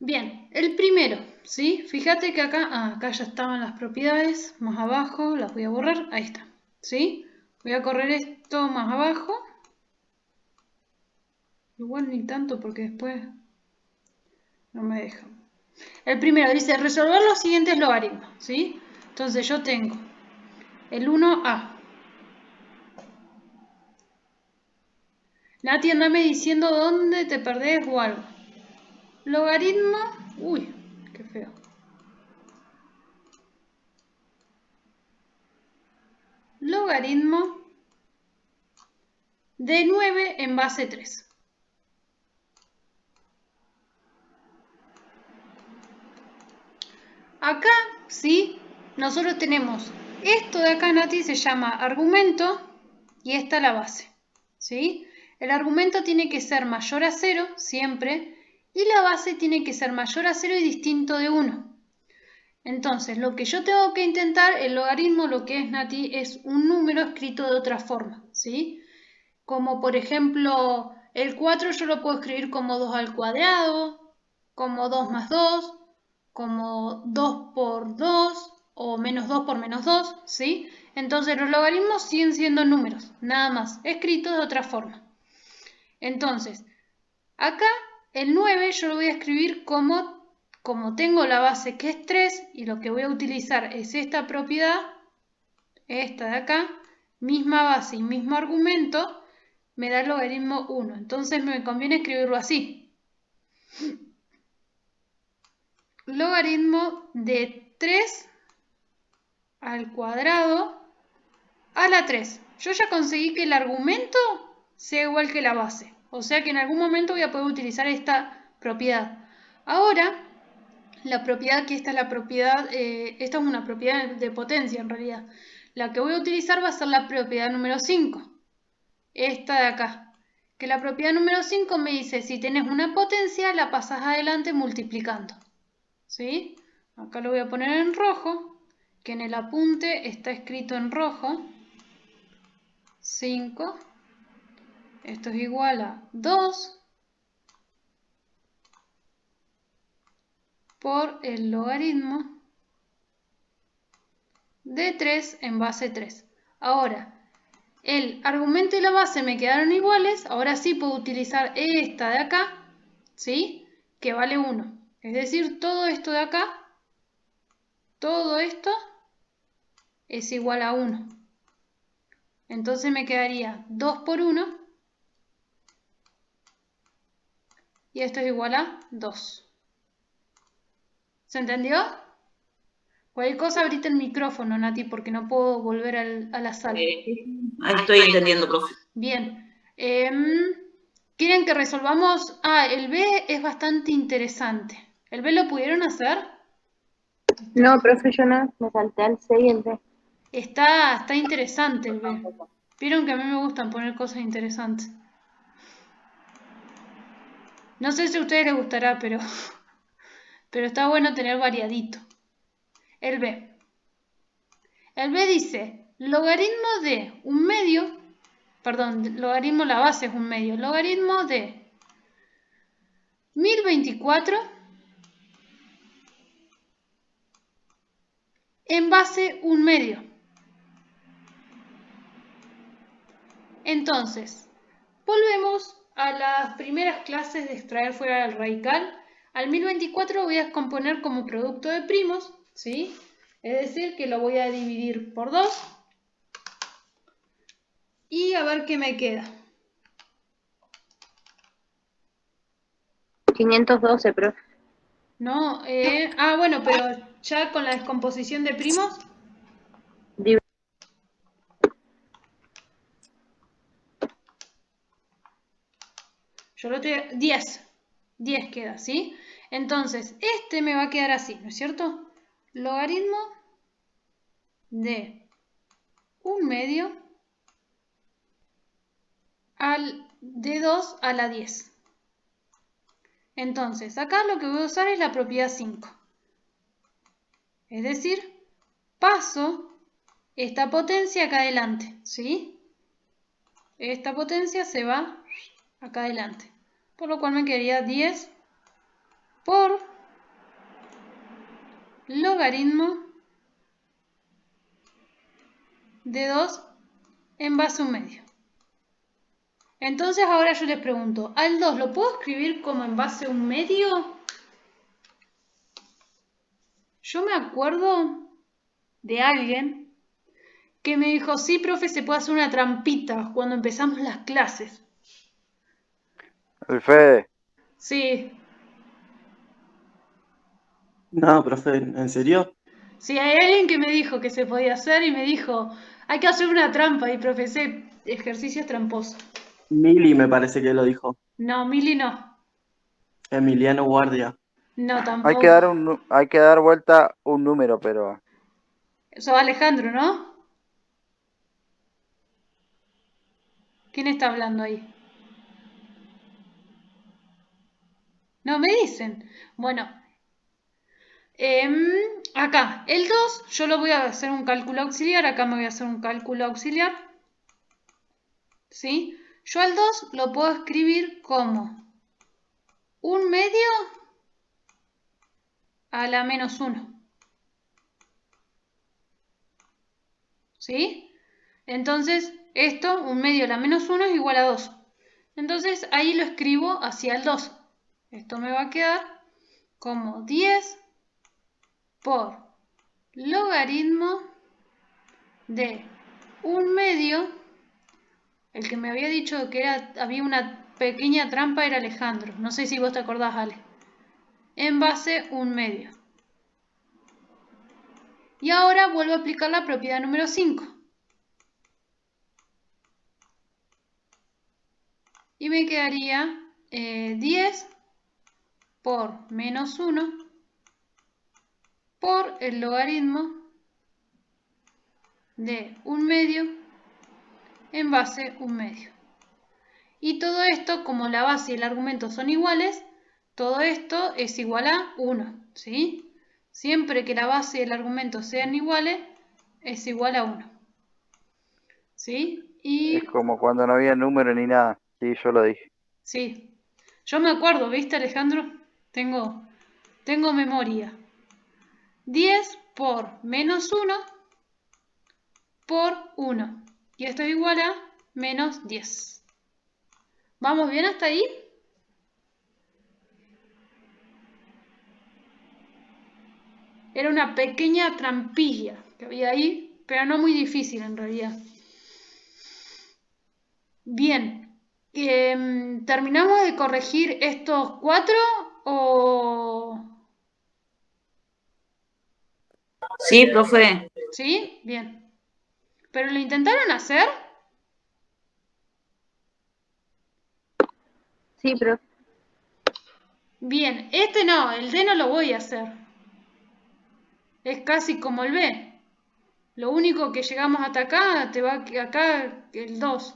Bien, el primero, ¿sí? Fíjate que acá ya estaban las propiedades, más abajo, las voy a borrar, ahí está, ¿sí? Voy a correr esto más abajo. Igual ni tanto porque después no me deja. El primero dice resolver los siguientes logaritmos, ¿sí? Entonces yo tengo el 1a. Nati, andame diciendo dónde te perdés o algo. Logaritmo, uy, qué feo. Logaritmo de 9 en base 3. Acá, sí, nosotros tenemos esto de acá, Nati, se llama argumento y esta la base, ¿sí? El argumento tiene que ser mayor a 0 siempre y la base tiene que ser mayor a 0 y distinto de 1. Entonces, lo que yo tengo que intentar, el logaritmo, lo que es, Nati, es un número escrito de otra forma, ¿sí? Como por ejemplo, el 4 yo lo puedo escribir como 2 al cuadrado, como 2 más 2, como 2 por 2 o menos 2 por menos 2, ¿sí? Entonces los logaritmos siguen siendo números, nada más, escritos de otra forma. Entonces, acá el 9 yo lo voy a escribir como tengo la base que es 3 y lo que voy a utilizar es esta propiedad, esta de acá, misma base y mismo argumento, me da el logaritmo 1. Entonces me conviene escribirlo así. Logaritmo de 3 al cuadrado a la 3. Yo ya conseguí que el argumento sea igual que la base. O sea que en algún momento voy a poder utilizar esta propiedad. Ahora, la propiedad que esta es la propiedad, esta es una propiedad de potencia en realidad. La que voy a utilizar va a ser la propiedad número 5. Esta de acá. Que la propiedad número 5 me dice, si tenés una potencia, la pasás adelante multiplicando. ¿Sí? Acá lo voy a poner en rojo, que en el apunte está escrito en rojo. 5. Esto es igual a 2 por el logaritmo de 3 en base 3. Ahora, el argumento y la base me quedaron iguales, ahora sí puedo utilizar esta de acá, ¿sí? Que vale 1. Es decir, todo esto de acá, todo esto es igual a 1. Entonces me quedaría 2 por 1 y esto es igual a 2. ¿Se entendió? Cualquier cosa abrite el micrófono, Nati, porque no puedo volver a la sala. Ahí estoy entendiendo, profe. Bien. ¿Quieren que resolvamos? El B es bastante interesante. ¿El B lo pudieron hacer? No, profe, yo no, me salté al siguiente. Está interesante el B. Vieron que a mí me gustan poner cosas interesantes. No sé si a ustedes les gustará, pero está bueno tener variadito. El B. El B dice, logaritmo de un medio, perdón, logaritmo la base es un medio, logaritmo de 1024 en base un medio. Entonces, volvemos a las primeras clases de extraer fuera del radical. Al 1024 lo voy a descomponer como producto de primos, ¿sí? Es decir, que lo voy a dividir por 2 y a ver qué me queda. 512, profe. No, bueno, pero ya con la descomposición de primos. Yo lo tengo 10. 10 queda, ¿sí? Entonces, este me va a quedar así, ¿no es cierto? Logaritmo de un medio de 2 a la 10. Entonces, acá lo que voy a usar es la propiedad 5. Es decir, paso esta potencia acá adelante, ¿sí? Esta potencia se va acá adelante. Por lo cual me quedaría 10 por logaritmo de 2 en base a 1/2. Entonces ahora yo les pregunto, ¿al 2 lo puedo escribir como en base a 1/2? Yo me acuerdo de alguien que me dijo, sí, profe, se puede hacer una trampita cuando empezamos las clases. El Fede. Sí, No, profe, ¿en serio? sí, hay alguien que me dijo que se podía hacer y me dijo, hay que hacer una trampa y profesé ejercicios tramposos. Mili me parece que lo dijo. No, Mili no. Emiliano Guardia. No, Hay que tampoco. dar vuelta un número, pero Sos Alejandro, ¿no? ¿Quién está hablando ahí? No, me dicen. Bueno, acá, el 2, yo lo voy a hacer un cálculo auxiliar, acá me voy a hacer un cálculo auxiliar. ¿Sí? Yo al 2 lo puedo escribir como 1/2 a la menos 1. ¿Sí? Entonces, esto, 1/2 a la menos 1 es igual a 2. Entonces, ahí lo escribo hacia el 2. Esto me va a quedar como 10 por logaritmo de 1/2. El que me había dicho que había una pequeña trampa era Alejandro. No sé si vos te acordás, Ale. En base 1/2. Y ahora vuelvo a aplicar la propiedad número 5. Y me quedaría 10 por menos 1 por el logaritmo de 1/2 en base 1/2. Y todo esto, como la base y el argumento son iguales, todo esto es igual a 1, ¿sí? Siempre que la base y el argumento sean iguales, es igual a 1. ¿Sí? es como cuando no había número ni nada. Sí, yo lo dije. Sí. Yo me acuerdo, ¿viste, Alejandro? Tengo memoria. 10 por menos 1 por 1. Y esto es igual a menos 10. ¿Vamos bien hasta ahí? Era una pequeña trampilla que había ahí, pero no muy difícil en realidad. Bien, ¿terminamos de corregir estos 4 o...? Sí, profe. ¿Sí? Bien. ¿Pero lo intentaron hacer? Sí, profe. Bien, este no, el D no lo voy a hacer. Es casi como el B. Lo único que llegamos hasta acá, te va acá el 2.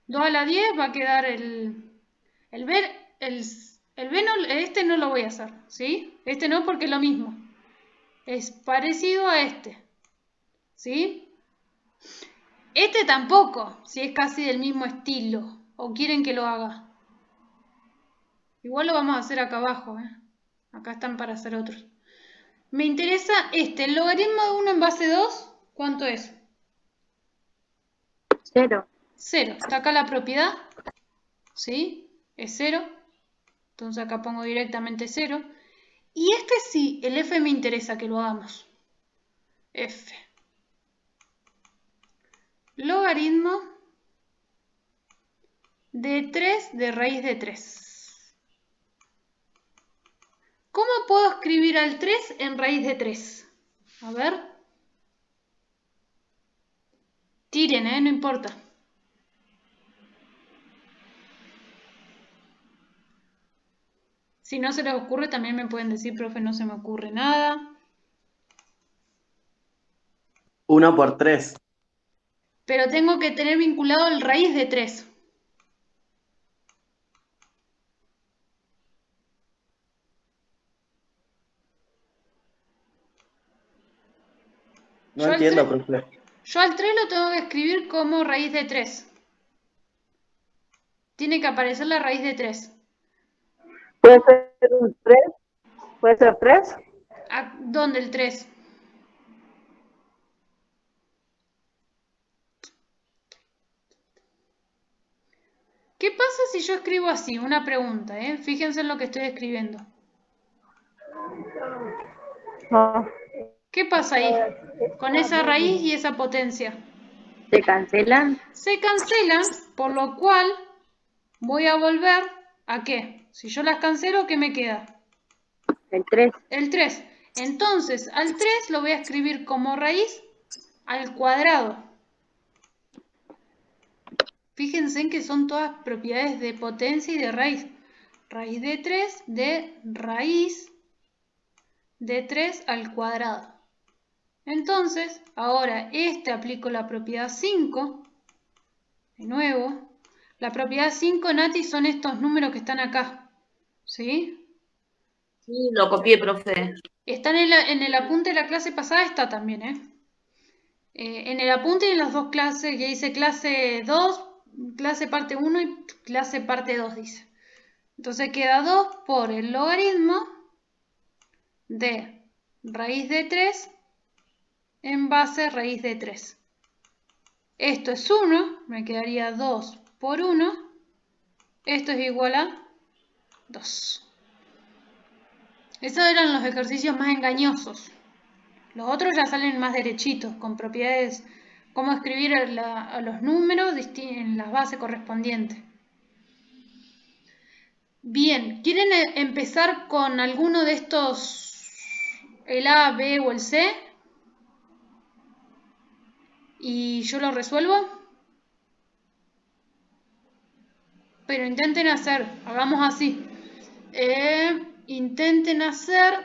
2 a la 10 va a quedar el B, el B no, este no lo voy a hacer, ¿sí? Este no porque es lo mismo. Es parecido a este, ¿sí? Este tampoco, si es casi del mismo estilo. ¿O quieren que lo haga? Igual lo vamos a hacer acá abajo, ¿eh? Acá están para hacer otros. Me interesa este, el logaritmo de 1 en base 2, ¿cuánto es? 0. 0. Está acá la propiedad, ¿sí? Es 0. Entonces acá pongo directamente 0. Y este sí, el f me interesa que lo hagamos. F. Logaritmo de 3 de raíz de 3. ¿Cómo puedo escribir al 3 en raíz de 3? A ver. Tiren, no importa. Si no se les ocurre, también me pueden decir, profe, no se me ocurre nada. 1 por 3. Pero tengo que tener vinculado el raíz de 3. No entiendo, profe. Yo al 3 lo tengo que escribir como raíz de 3. Tiene que aparecer la raíz de 3. ¿Puede ser un 3? ¿Puede ser 3? ¿Dónde el 3? ¿Qué pasa si yo escribo así? Una pregunta, ¿eh? Fíjense en lo que estoy escribiendo. No, ¿Qué pasa ahí? Con esa raíz y esa potencia. se cancelan. Se cancelan, por lo cual voy a volver ¿a qué? Si yo las cancelo, ¿qué me queda? El 3. El 3. Entonces, al 3 lo voy a escribir como raíz al cuadrado. Fíjense en que son todas propiedades de potencia y de raíz. Raíz de 3 de raíz de 3 al cuadrado. Entonces, ahora aplico la propiedad 5. De nuevo. La propiedad 5, Nati, son estos números que están acá. ¿Sí? Sí, lo copié, profe. Está en el apunte de la clase pasada, está también, ¿eh? En el apunte y en las dos clases, que dice clase 2, clase parte 1 y clase parte 2, dice. Entonces queda 2 por el logaritmo de raíz de 3 en base raíz de 3. Esto es 1, me quedaría 2 por 1. Esto es igual a 2. Esos eran los ejercicios más engañosos. Los otros ya salen más derechitos, con propiedades, cómo escribir a los números en las bases correspondientes. Bien, ¿quieren empezar con alguno de estos, el A, B o el C? ¿Y yo lo resuelvo? Pero intenten hacer, hagamos así. Intenten hacer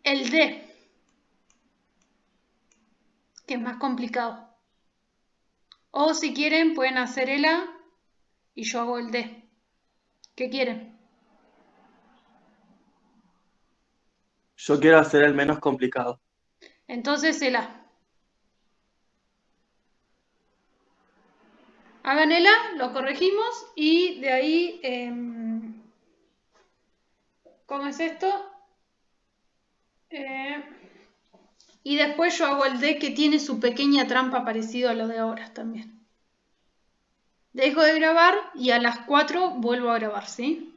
el D, que es más complicado. O si quieren, pueden hacer el A y yo hago el D. ¿Qué quieren? Yo quiero hacer el menos complicado. Entonces el A. Hagan el A, lo corregimos y de ahí, ¿cómo es esto? Y después yo hago el D, que tiene su pequeña trampa parecido a lo de ahora también. Dejo de grabar y a las 4 vuelvo a grabar, ¿sí?